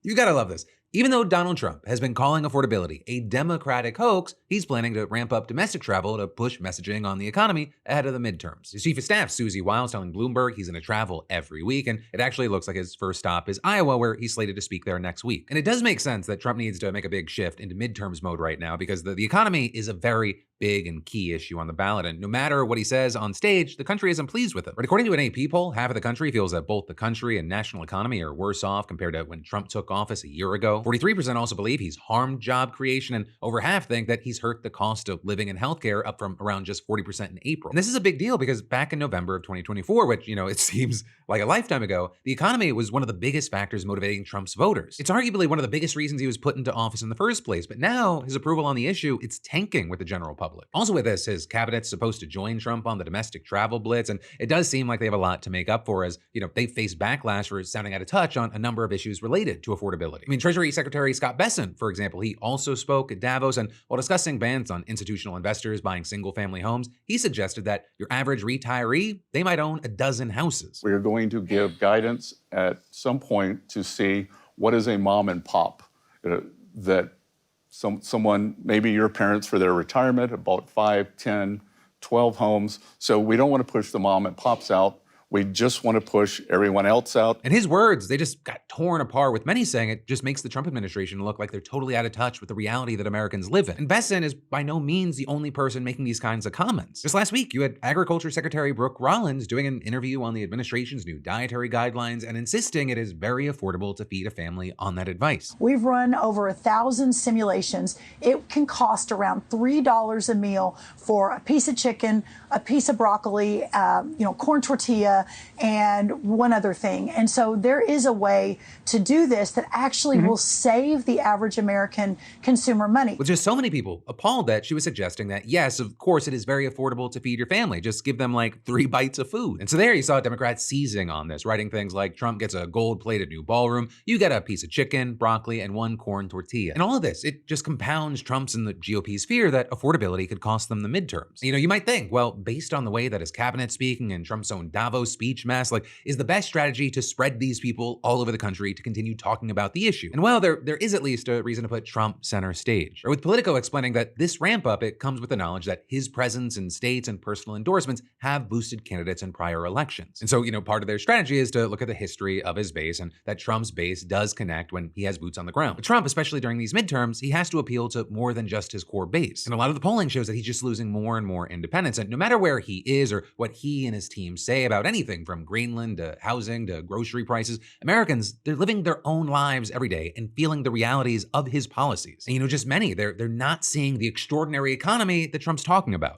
You gotta love this. Even though Donald Trump has been calling affordability a Democratic hoax, he's planning to ramp up domestic travel to push messaging on the economy ahead of the midterms. His chief of staff, Susie, Wiles, telling Bloomberg he's going to travel every week, and it actually looks like his first stop is Iowa, where he's slated to speak there next week. And it does make sense that Trump needs to make a big shift into midterms mode right now because the economy is a very big and key issue on the ballot. And no matter what he says on stage, the country isn't pleased with it. But according to an AP poll, half of the country feels that both the country and national economy are worse off compared to when Trump took office a year ago. 43% also believe he's harmed job creation, and over half think that he's hurt the cost of living and healthcare, up from around just 40% in April. And this is a big deal because back in November of 2024, which, it seems like a lifetime ago, the economy was one of the biggest factors motivating Trump's voters. It's arguably one of the biggest reasons he was put into office in the first place, but now his approval on the issue, it's tanking with the general public. Also with this, his cabinet's supposed to join Trump on the domestic travel blitz, and it does seem like they have a lot to make up for as, they face backlash for sounding out of touch on a number of issues related to affordability. I mean, Treasury Secretary Scott Bessent, for example, he also spoke at Davos, and while discussing bans on institutional investors buying single-family homes, he suggested that your average retiree, they might own a dozen houses. We're going to give guidance at some point to see what is a mom and pop that someone, maybe your parents for their retirement, bought 5, 10, 12 homes. So we don't want to push the mom and pops out. We just want to push everyone else out. And his words, they just got torn apart, with many saying it just makes the Trump administration look like they're totally out of touch with the reality that Americans live in. And Bessent is by no means the only person making these kinds of comments. Just last week, you had Agriculture Secretary Brooke Rollins doing an interview on the administration's new dietary guidelines and insisting it is very affordable to feed a family on that advice. We've run over 1,000 simulations. It can cost around $3 a meal for a piece of chicken, a piece of broccoli, corn tortilla, and one other thing. And so there is a way to do this that actually will save the average American consumer money. With just so many people appalled that she was suggesting that, yes, of course, it is very affordable to feed your family. Just give them like 3 bites of food. And so there you saw Democrats seizing on this, writing things like Trump gets a gold-plated new ballroom, you get a piece of chicken, broccoli, and 1 corn tortilla. And all of this, it just compounds Trump's and the GOP's fear that affordability could cost them the midterms. You might think, well, based on the way that his cabinet's speaking and Trump's own Davos speech mess, is the best strategy to spread these people all over the country to continue talking about the issue. And well, there is at least a reason to put Trump center stage. Or with Politico explaining that this ramp up, it comes with the knowledge that his presence in states and personal endorsements have boosted candidates in prior elections. And so, part of their strategy is to look at the history of his base, and that Trump's base does connect when he has boots on the ground. But Trump, especially during these midterms, he has to appeal to more than just his core base. And a lot of the polling shows that he's just losing more and more independence. And no matter where he is or what he and his team say about anything from Greenland to housing to grocery prices, Americans, they're living their own lives every day and feeling the realities of his policies. And just many, they're not seeing the extraordinary economy that Trump's talking about.